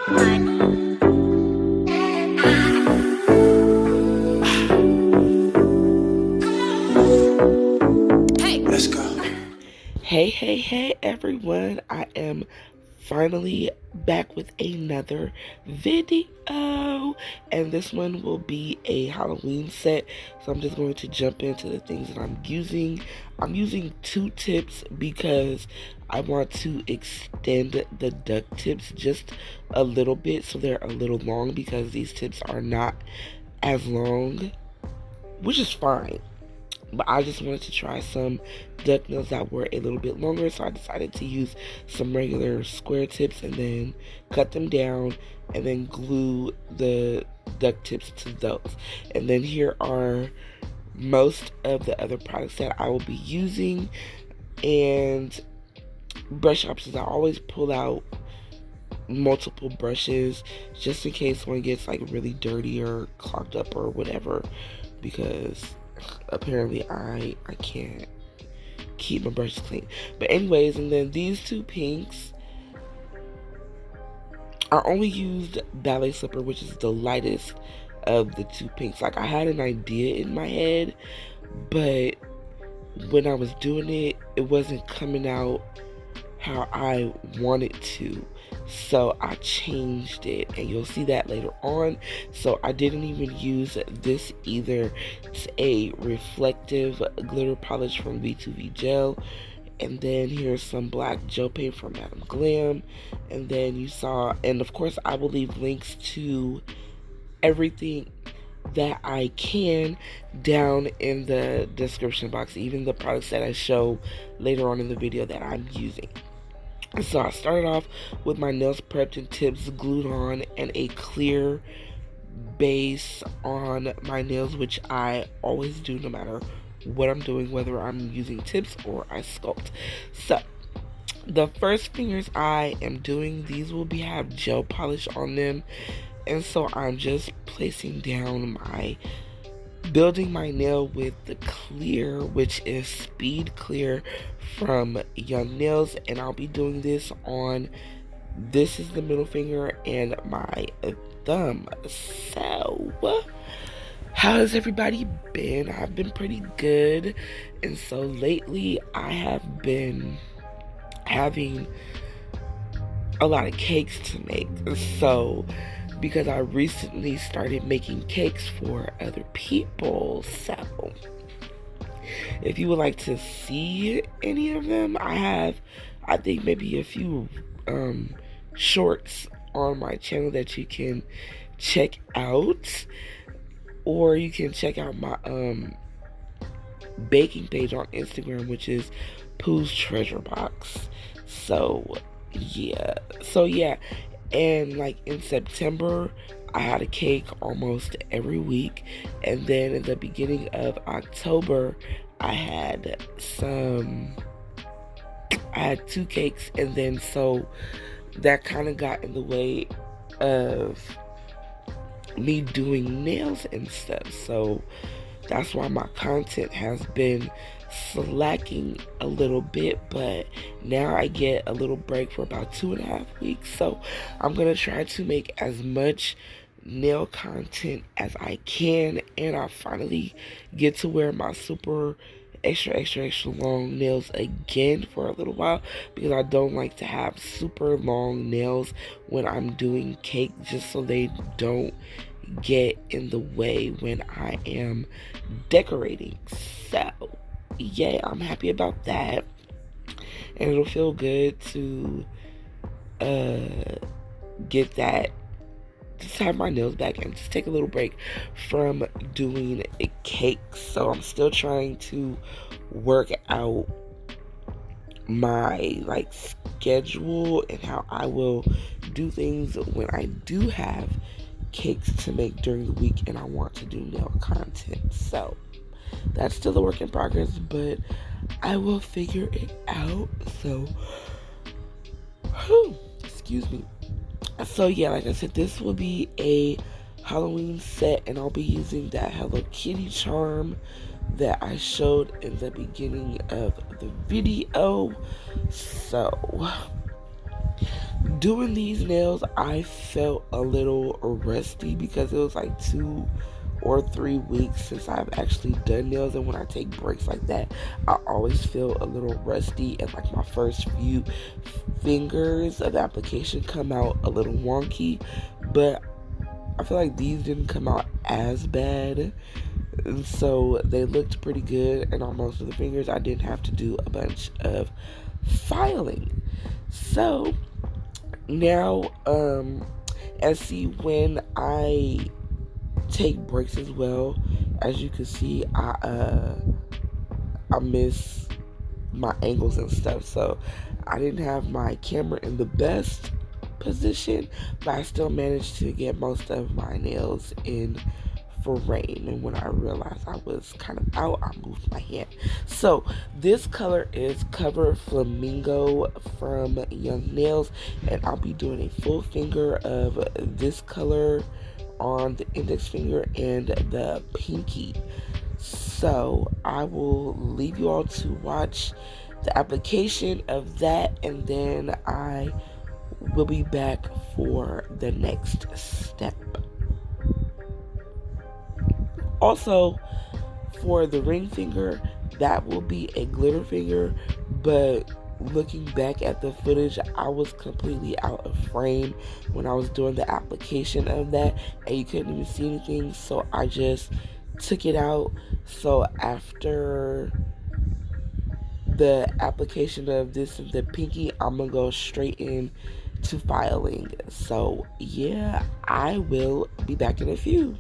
Hey everyone, I am finally back with another video, and this one will be a Halloween set. So I'm just going to jump into the things that I'm using. I'm using 2 tips because I want to extend the duck tips just a little bit, so they're a little long, because these tips are not as long, which is fine. But I just wanted to try some duck nails that were a little bit longer, so I decided to use some regular square tips and then cut them down and then glue the duck tips to those. And then here are most of the other products that I will be using, and brush options. I always pull out multiple brushes just in case one gets like really dirty or clogged up or whatever, because apparently I can't keep my brushes clean. But anyways, and then these 2 pinks, I only used Ballet Slipper, which is the lightest of the 2 pinks. Like, I had an idea in my head, but when I was doing it, it wasn't coming out how I wanted to. So I changed it, and you'll see that later on. So I didn't even use this either. It's a reflective glitter polish from V2V Gel. And then here's some black gel paint from Madame Glam. And then you saw, and of course I will leave links to everything that I can down in the description box, even the products that I show later on in the video that I'm using. So I started off with my nails prepped and tips glued on, and a clear base on my nails, which I always do no matter what I'm doing, whether I'm using tips or I sculpt. So the first fingers I am doing, these will have gel polish on them, and so I'm just placing down building my nail with the clear, which is Speed Clear from Young Nails, and I'll be doing this on, this is the middle finger and my thumb. So how has everybody been? I've been pretty good, and so lately I have been having a lot of cakes to make. So because I recently started making cakes for other people, so if you would like to see any of them, I have, I think, maybe a few shorts on my channel that you can check out, or you can check out my baking page on Instagram, which is Pooh's Treasure Box. So yeah, and like in September, I had a cake almost every week. And then in the beginning of October, I had 2 cakes. And then so that kind of got in the way of me doing nails and stuff. So that's why my content has been slacking a little bit, but now I get a little break for about 2.5 weeks. So I'm gonna try to make as much nail content as I can, and I finally get to wear my super extra long nails again for a little while, because I don't like to have super long nails when I'm doing cake, just so they don't get in the way when I am decorating. So yeah, I'm happy about that, and it'll feel good to get that, just have my nails back and just take a little break from doing a cake. So I'm still trying to work out my like schedule and how I will do things when I do have cakes to make during the week and I want to do nail content. So that's still a work in progress, but I will figure it out. So excuse me. So yeah, like I said, this will be a Halloween set, and I'll be using that Hello Kitty charm that I showed in the beginning of the video. So Doing these nails, I felt a little rusty because it was like 2 or 3 weeks since I've actually done nails, and when I take breaks like that, I always feel a little rusty, and like my first few fingers of application come out a little wonky. But I feel like these didn't come out as bad, and so they looked pretty good, and on most of the fingers I didn't have to do a bunch of filing. So now, and see, when I take breaks as well, as you can see, I miss my angles and stuff, so I didn't have my camera in the best position, but I still managed to get most of my nails in frame. And when I realized I was kind of out, I moved my hand. So this color is Cover Flamingo from Young Nails, and I'll be doing a full finger of this color on the index finger and the pinky. So I will leave you all to watch the application of that, and then I will be back for the next step. Also, for the ring finger, that will be a glitter finger, but looking back at the footage, I was completely out of frame when I was doing the application of that, and you couldn't even see anything, so I just took it out. So after the application of this and the pinky, I'm gonna go straight in to filing. So yeah, I will be back in a few.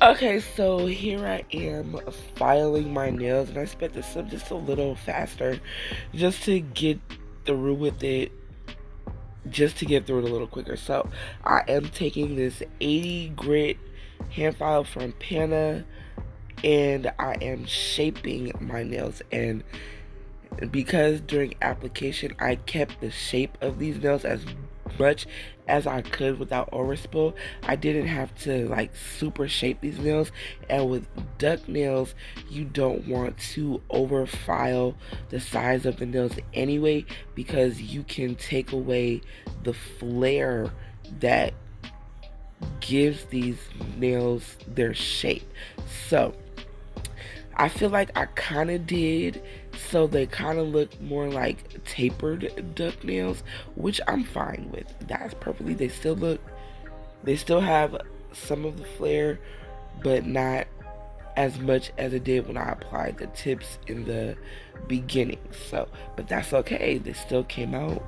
Okay, so here I am filing my nails, and I sped this up just a little faster just to get through with it, just to get through it a little quicker. So I am taking this 80 grit hand file from Pana, and I am shaping my nails, and because during application I kept the shape of these nails as much as I could without overspill, I didn't have to like super shape these nails. And with duck nails, you don't want to over file the size of the nails anyway, because you can take away the flare that gives these nails their shape. So I feel like I kind of did, so they kind of look more like tapered duck nails, which I'm fine with. That's perfectly, they still have some of the flare, but not as much as it did when I applied the tips in the beginning. So, but that's okay. This still came out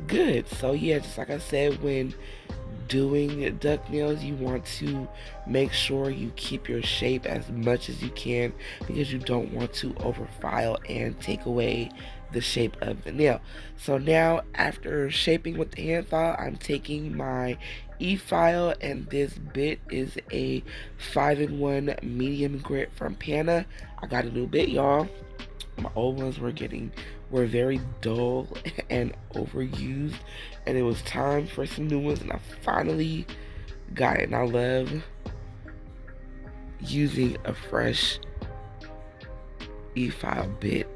good. So yeah, just like I said, when doing duck nails, you want to make sure you keep your shape as much as you can, because you don't want to overfile and take away the shape of the nail. So now, after shaping with the hand file, I'm taking my e-file, and this bit is a 5-in-1 medium grit from Pana. I got a new bit, y'all. My old ones were very dull and overused, and it was time for some new ones, and I finally got it. And I love using a fresh e-file bit.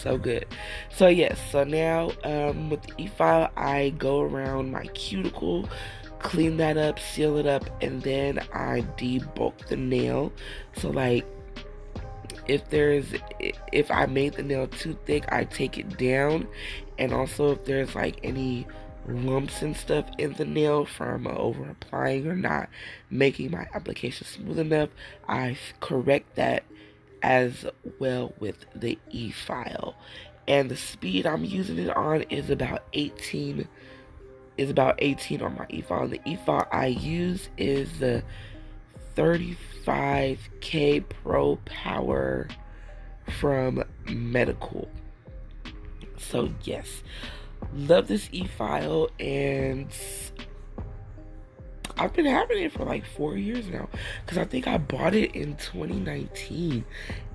So good. So yes, so now with the e-file, I go around my cuticle, clean that up, seal it up, and then I debulk the nail. So like, if I made the nail too thick, I take it down. And also, if there's like any lumps and stuff in the nail from over applying or not making my application smooth enough, I correct that as well with the e-file. And the speed I'm using it on is about 18 on my e-file. And the e-file I use is the 35K Pro Power from Medical. So yes, love this e-file, and I've been having it for like 4 years now, because I think I bought it in 2019,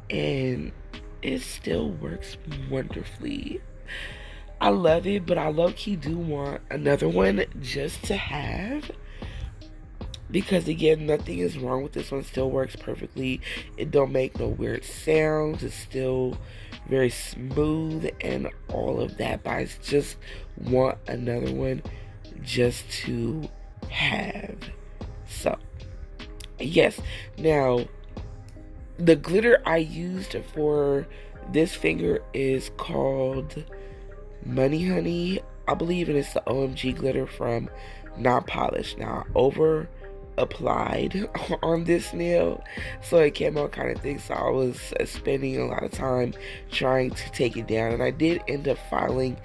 and it still works wonderfully. I love it, but I low-key do want another one just to have, because again, nothing is wrong with this one. It still works perfectly. It don't make no weird sounds. It's still very smooth and all of that, but I just want another one just to have. So yes, now the glitter I used for this finger is called Money Honey, I believe, and it's the OMG glitter from Not Polished. Now, over applied on this nail, so it came out kind of thick, so I was spending a lot of time trying to take it down, and I did end up filing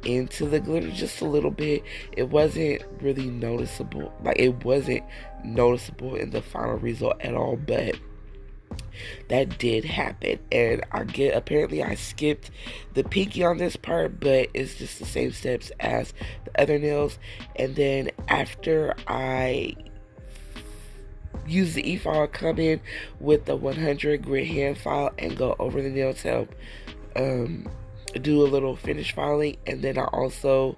into the glitter just a little bit. It wasn't really noticeable, like it wasn't noticeable in the final result at all, but that did happen. And apparently I skipped the pinky on this part, but it's just the same steps as the other nails. And then after I use the e-file, come in with the 100 grit hand file and go over the nail to help do a little finish filing. And then I also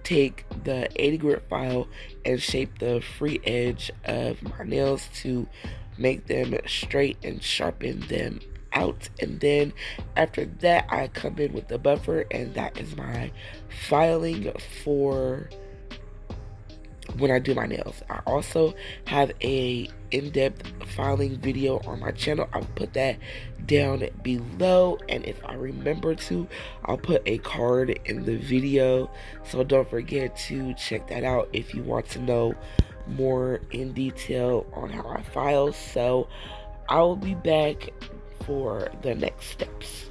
take the 80 grit file and shape the free edge of my nails to make them straight and sharpen them out. And then after that, I come in with the buffer, and that is my filing for when I do my nails. I also have a in-depth filing video on my channel. I'll put that down below, and if I remember to, I'll put a card in the video, so don't forget to check that out if you want to know more in detail on how I file. So I will be back for the next steps.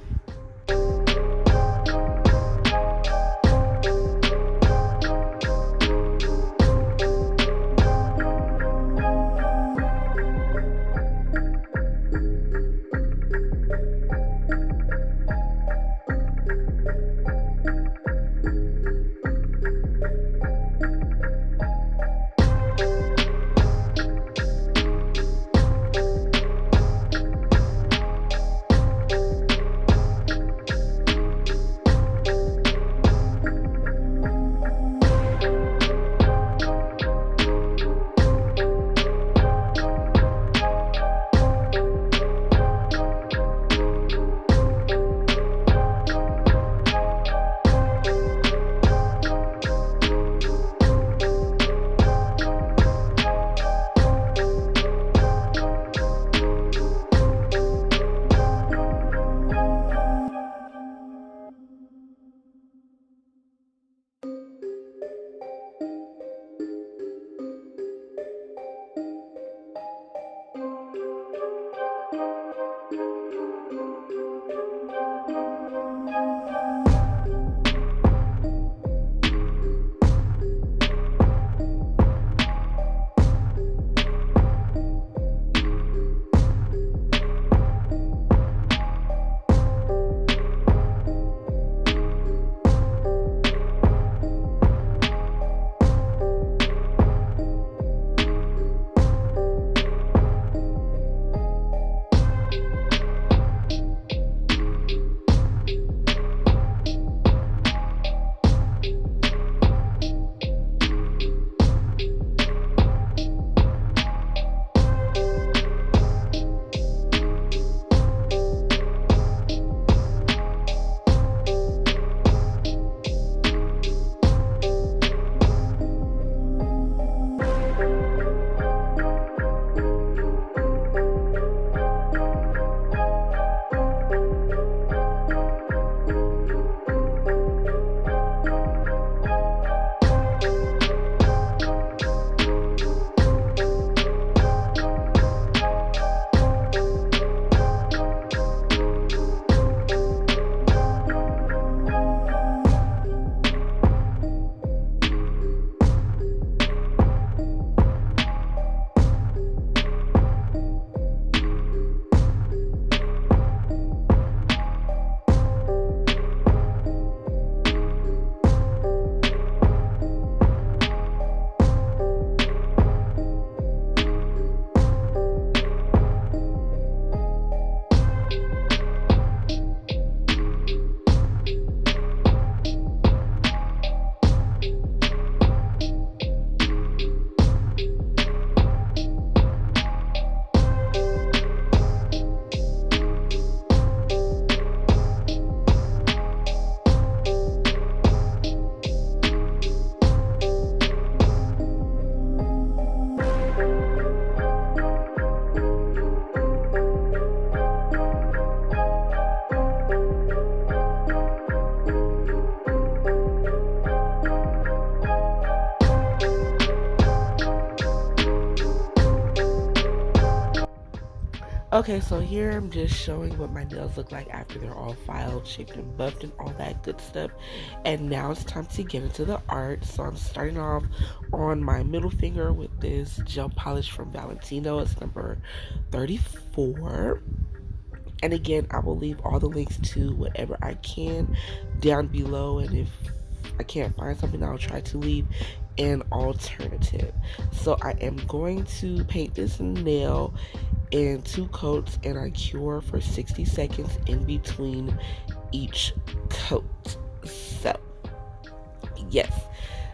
Okay, so here I'm just showing what my nails look like after they're all filed, shaped, and buffed, and all that good stuff. And now it's time to get into the art. So I'm starting off on my middle finger with this gel polish from Valentino. It's number 34. And again, I will leave all the links to whatever I can down below. And if I can't find something, I'll try to leave an alternative. So I am going to paint this nail in 2 coats, and I cure for 60 seconds in between each coat. So yes,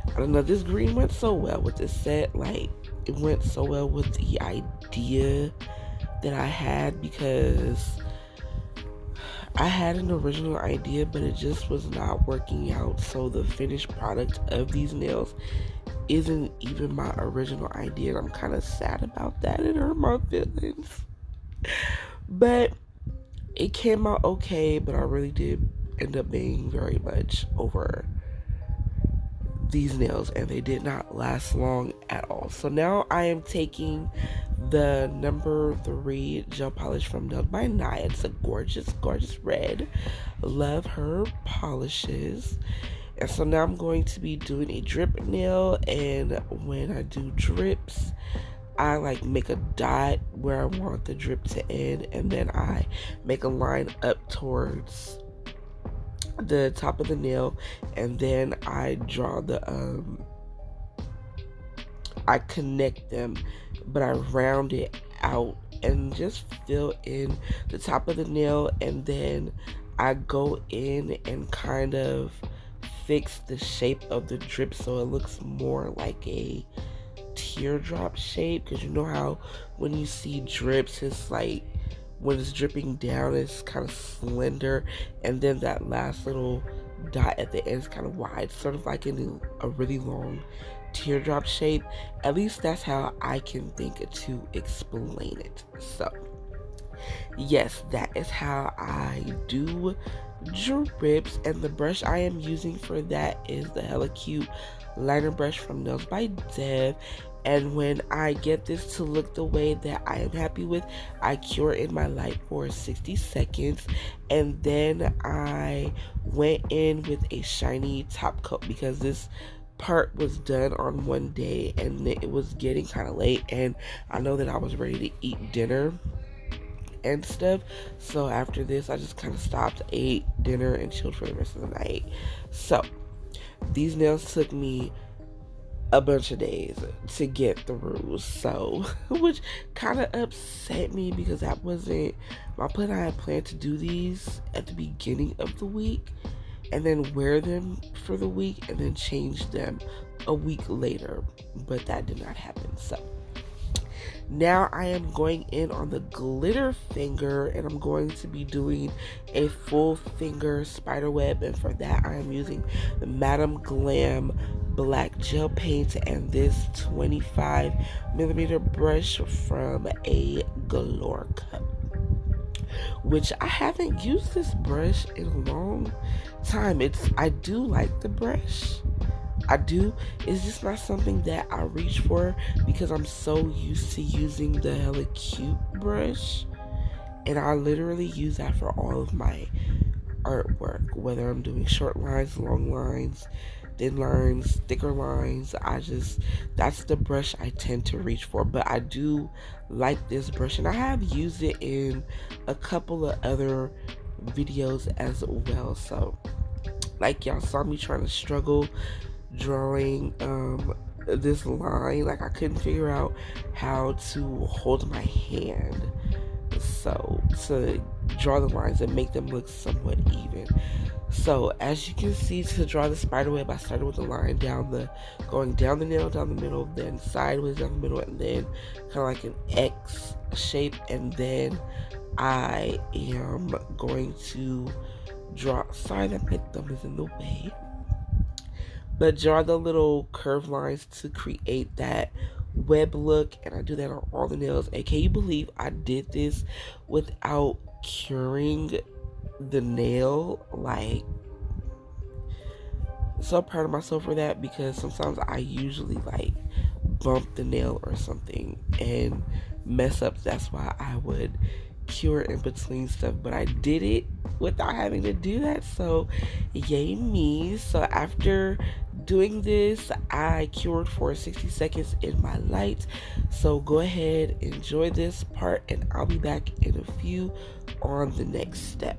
I don't know, this green went so well with this set. Like, it went so well with the idea that I had, because I had an original idea, but it just was not working out. So the finished product of these nails isn't even my original idea, and I'm kind of sad about that. It hurt my feelings. But it came out okay, but I really did end up being very much over these nails, and they did not last long at all. So now I am taking the number 3 gel polish from Nailed by Nye. It's a gorgeous, gorgeous red. Love her polishes. And so now I'm going to be doing a drip nail, and when I do drips, I like make a dot where I want the drip to end, and then I make a line up towards the top of the nail, and then I draw the I connect them, but I round it out and just fill in the top of the nail, and then I go in and kind of fix the shape of the drip so it looks more like a teardrop shape, because you know how when you see drips, it's like when it's dripping down, it's kind of slender, and then that last little dot at the end is kind of wide, sort of like in a really long teardrop shape. At least that's how I can think to explain it. So yes, that is how I do drips, and the brush I am using for that is the Hella Cute liner brush from Nails by Dev. And when I get this to look the way that I am happy with, I cure in my light for 60 seconds, and then I went in with a shiny top coat, because this part was done on one day and it was getting kind of late, and I know that I was ready to eat dinner and stuff. So after this, I just kind of stopped, ate dinner, and chilled for the rest of the night. So these nails took me a bunch of days to get through, so which kind of upset me, because that wasn't my plan. I had planned to do these at the beginning of the week and then wear them for the week and then change them a week later, but that did not happen. So now I am going in on the glitter finger, and I'm going to be doing a full finger spider web, and for that I am using the Madame Glam black gel paint and this 25mm brush from a Galore Cup, which I haven't used this brush in a long time. I do like the brush. I do. It's just not something that I reach for, because I'm so used to using the Hella Cute brush, and I literally use that for all of my artwork, whether I'm doing short lines, long lines, thin lines, thicker lines. That's the brush I tend to reach for. But I do like this brush, and I have used it in a couple of other videos as well. So like, y'all saw me trying to struggle drawing this line. Like, I couldn't figure out how to hold my hand so to draw the lines and make them look somewhat even. So as you can see, to draw the spider web, I started with a line going down the nail, down the middle, then sideways down the middle, and then kind of like an X shape, and then I am going to draw, sorry that my thumb is in the way, but draw the little curved lines to create that web look, and I do that on all the nails. And can you believe I did this without curing the nail? Like, so proud of myself for that, because sometimes I usually like bump the nail or something and mess up. That's why I would cure in between stuff, but I did it without having to do that, so yay me. So after doing this, I cured for 60 seconds in my light. So go ahead, enjoy this part, and I'll be back in a few on the next step.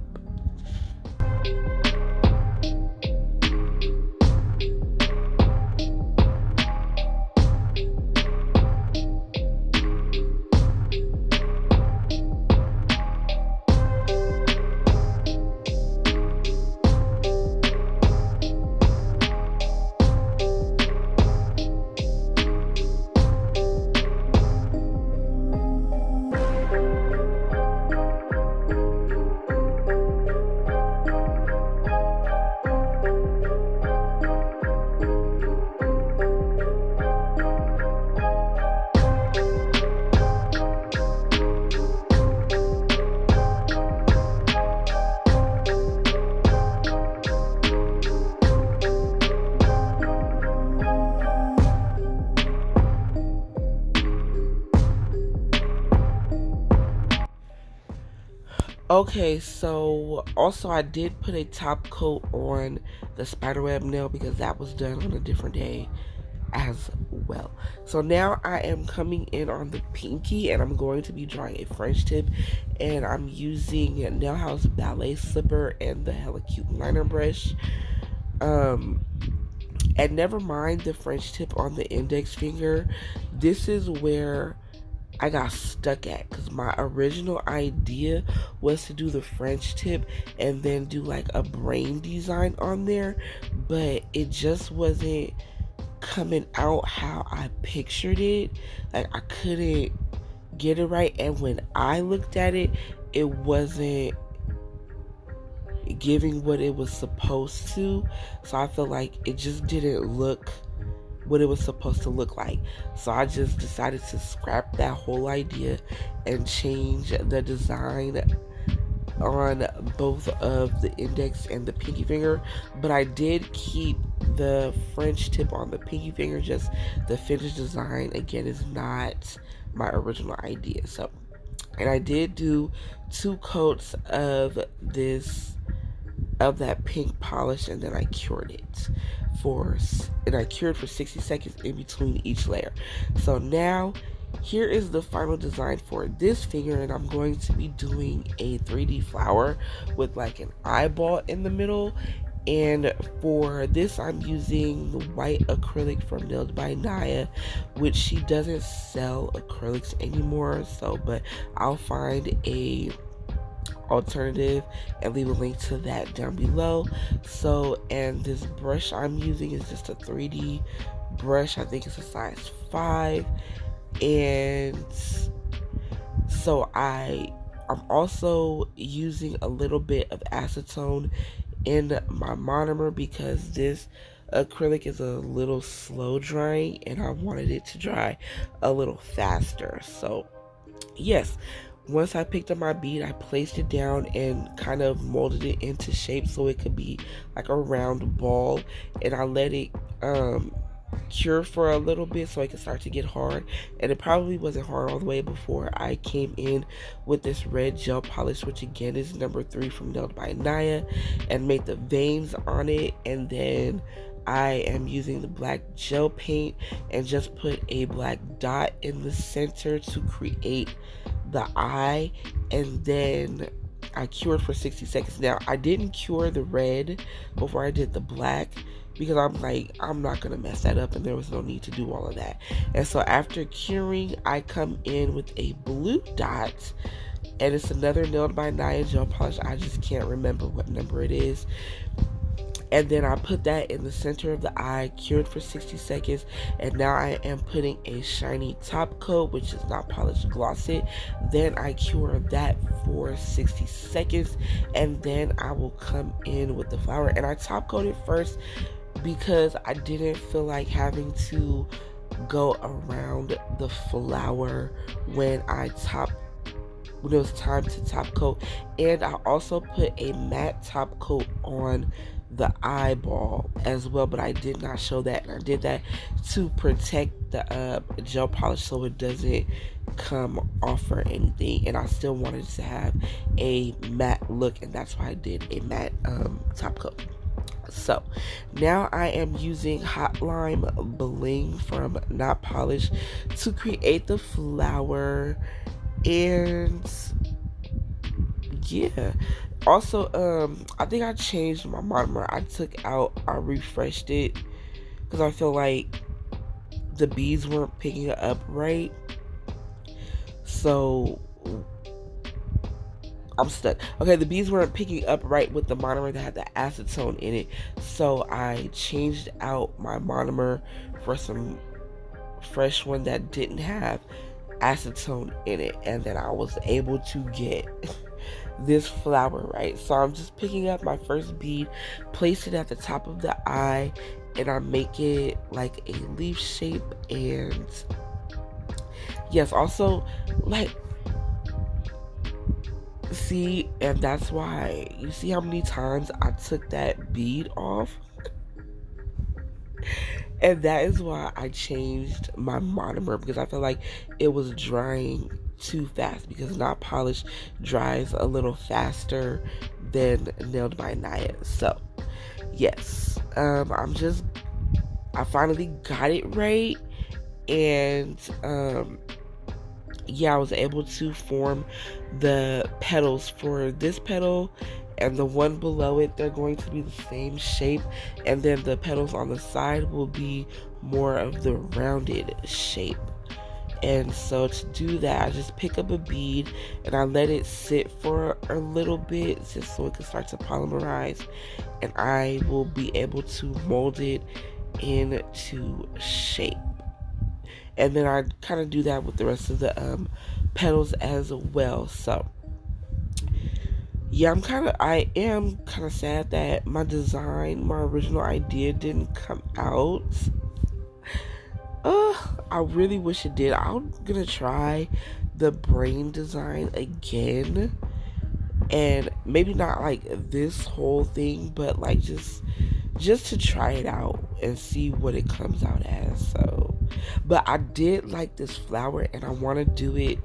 Okay, so also I did put a top coat on the spiderweb nail because that was done on a different day as well. So now I am coming in on the pinky, and I'm going to be drawing a French tip, and I'm using Nail House Ballet Slipper and the Hella Cute liner brush. And never mind the French tip on the index finger. This is where I got stuck at, because my original idea was to do the French tip and then do like a brain design on there, but it just wasn't coming out how I pictured it. Like, I couldn't get it right, and when I looked at it, it wasn't giving what it was supposed to. So I feel like it just didn't look what it was supposed to look like. So I just decided to scrap that whole idea and change the design on both of the index and the pinky finger. But I did keep the French tip on the pinky finger, just the finished design again is not my original idea. So, and I did do 2 coats of that pink polish, and then I cured it for 60 seconds in between each layer. So now here is the final design for this finger, and I'm going to be doing a 3D flower with like an eyeball in the middle. And for this, I'm using the white acrylic from Nailed by Naya, which she doesn't sell acrylics anymore. So, but I'll find a alternative and leave a link to that down below. So, and this brush I'm using is just a 3D brush. I think it's a size 5. And so I'm also using a little bit of acetone in my monomer because this acrylic is a little slow drying and I wanted it to dry a little faster. So yes, once I picked up my bead, I placed it down and kind of molded it into shape so it could be like a round ball, and I let it cure for a little bit so it could start to get hard. And it probably wasn't hard all the way before I came in with this red gel polish, which again is number 3 from Nailed by Naya, and made the veins on it. And then I am using the black gel paint and just put a black dot in the center to create the eye, and then I cured for 60 seconds. Now, I didn't cure the red before I did the black because I'm like, I'm not gonna mess that up, and there was no need to do all of that. And so after curing, I come in with a blue dot, and it's another Nailed by Naya gel polish. I just can't remember what number it is. And then I put that in the center of the eye, cured for 60 seconds, and now I am putting a shiny top coat, which is not polished, gloss it. Then I cure that for 60 seconds, and then I will come in with the flower. And I top coat it first because I didn't feel like having to go around the flower when it was time to top coat. And I also put a matte top coat on the eyeball as well, but I did not show that. And I did that to protect the gel polish so it doesn't come off or anything, and I still wanted to have a matte look, and that's why I did a matte top coat. So now I am using Hot Lime Bling from Not Polished to create the flower. And yeah, also I think I changed my monomer. I refreshed it because I feel like the beads weren't picking it up right. So I'm stuck. Okay, the beads weren't picking up right with the monomer that had the acetone in it. So I changed out my monomer for some fresh one that didn't have acetone in it. And then I was able to get this flower, right? So I'm just picking up my first bead, place it at the top of the eye, and I make it like a leaf shape. And yes, also like, see, and that's why you see how many times I took that bead off. And that is why I changed my monomer, because I feel like it was drying too fast, because Not Polished dries a little faster than Nailed by Naya. So yes, I finally got it right. And yeah, I was able to form the petals for this petal and the one below it. They're going to be the same shape, and then the petals on the side will be more of the rounded shape. And so to do that, I just pick up a bead and I let it sit for a little bit just so it can start to polymerize, and I will be able to mold it into shape. And then I kind of do that with the rest of the petals as well. So yeah, I am kind of sad that my original idea didn't come out. I really wish it did. I'm gonna try the brain design again, and maybe not like this whole thing, but like just to try it out and see what it comes out as. So, but I did like this flower, and I want to do it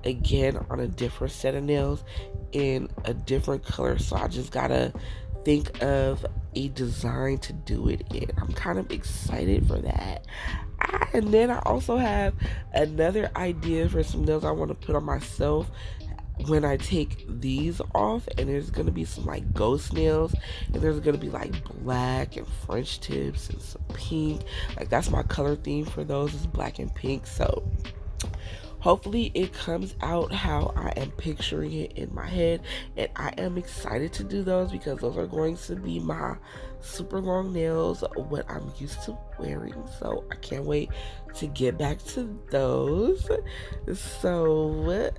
again on a different set of nails in a different color. So I just gotta think of a design to do it in. I'm kind of excited for that. And then I also have another idea for some nails I want to put on myself when I take these off, and there's gonna be some like ghost nails, and there's gonna be like black and French tips and some pink. Like, that's my color theme for those, is black and pink. So hopefully it comes out how I am picturing it in my head, and I am excited to do those because those are going to be my super long nails, what I'm used to wearing. So I can't wait to get back to those. So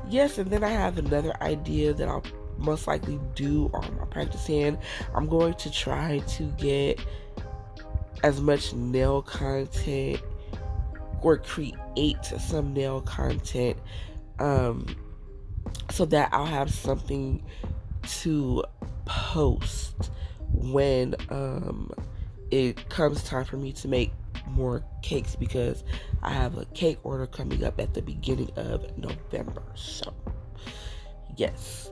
yes, and then I have another idea that I'll most likely do on my practice hand. I'm going to try to get as much nail content, or create some nail content, so that I'll have something to post when it comes time for me to make more cakes, because I have a cake order coming up at the beginning of November. So yes,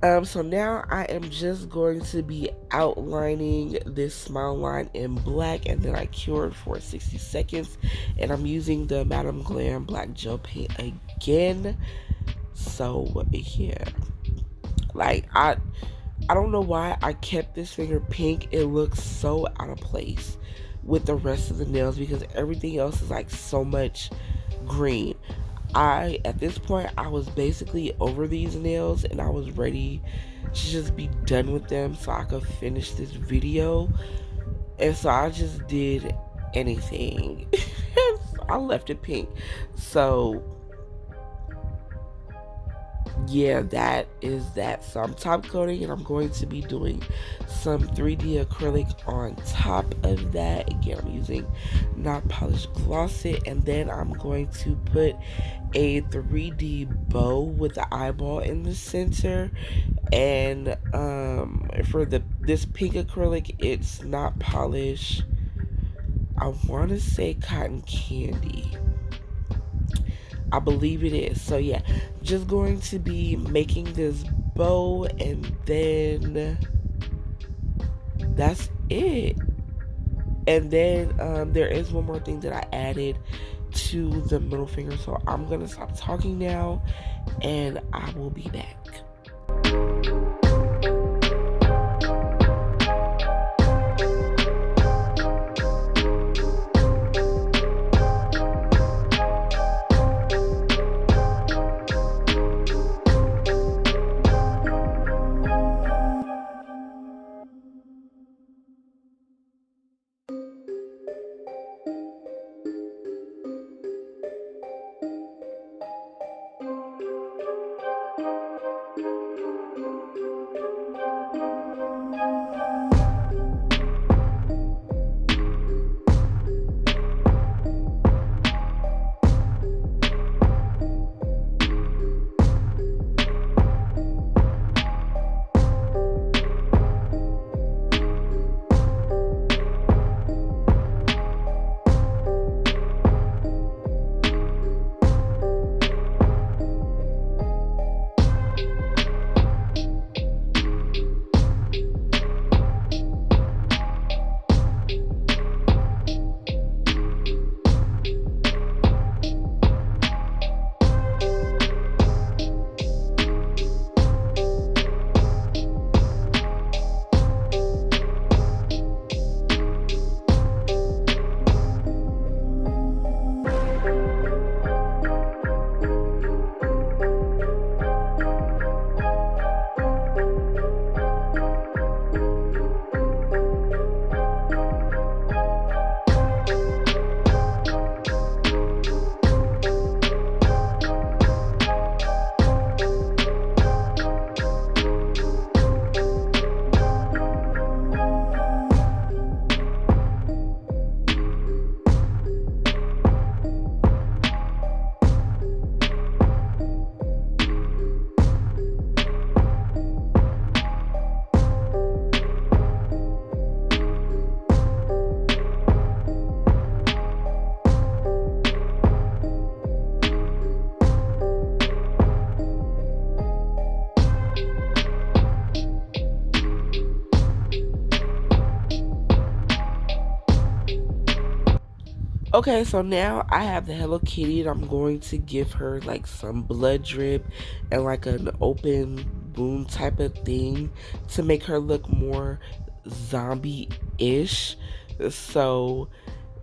so now I am just going to be outlining this smile line in black, and then I cured for 60 seconds, and I'm using the Madame Glam black gel paint again. So yeah, like I don't know why I kept this finger pink. It looks so out of place with the rest of the nails because everything else is like so much green. At this point, I was basically over these nails, and I was ready to just be done with them so I could finish this video. And so I just did anything. I left it pink. So yeah, that is that. So I'm top coating, and I'm going to be doing some 3D acrylic on top of that. Again, I'm using not polished gloss it, and then I'm going to put a 3D bow with the eyeball in the center. And for this pink acrylic, it's not polished. I want to say cotton candy. I believe it is. So yeah, just going to be making this bow, and then that's it. And then there is one more thing that I added to the middle finger. So I'm gonna stop talking now, and I will be back. Okay, so now I have the Hello Kitty, and I'm going to give her like some blood drip and like an open wound type of thing to make her look more zombie-ish. So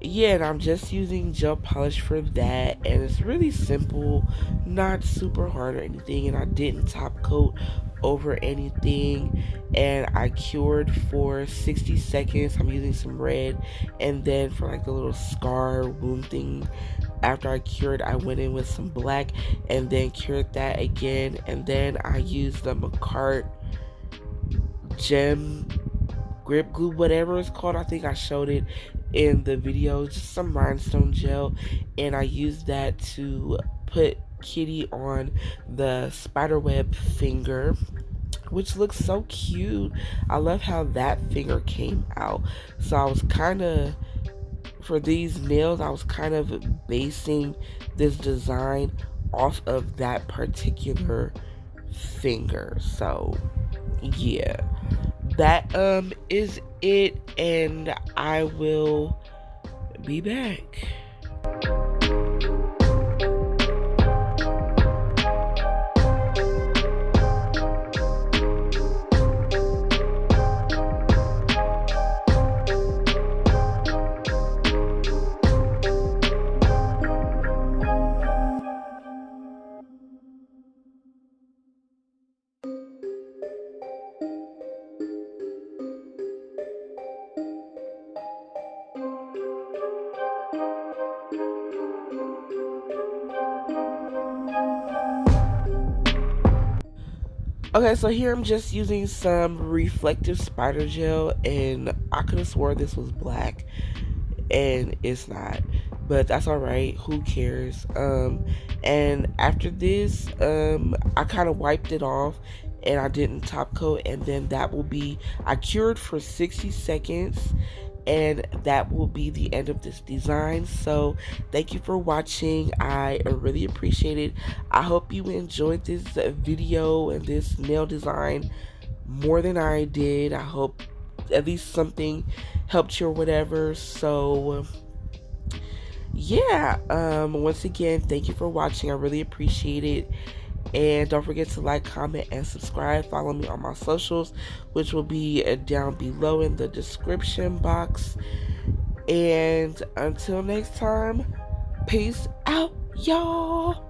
yeah, and I'm just using gel polish for that, and it's really simple, not super hard or anything, and I didn't top coat over anything, and I cured for 60 seconds. I'm using some red, and then for like the little scar wound thing, after I cured, I went in with some black and then cured that again, and then I used the Macart gem grip glue, whatever it's called. I think I showed it in the video, just some rhinestone gel, and I used that to put Kitty on the spiderweb finger, which looks so cute. I love how that finger came out. So I was kind of, for these nails, I was kind of basing this design off of that particular finger. So yeah, that is it, and I will be back. Okay, so here I'm just using some reflective spider gel, and I could have swore this was black, and it's not, but that's all right. Who cares? And after this, I kind of wiped it off, and I didn't top coat, and then that will be, I cured for 60 seconds, and that will be the end of this design. So thank you for watching. I really appreciate it. I hope you enjoyed this video and this nail design more than I did. I hope at least something helped you or whatever. So yeah, once again, thank you for watching. I really appreciate it. And don't forget to like, comment, and subscribe. Follow me on my socials, which will be down below in the description box. And until next time, peace out, y'all.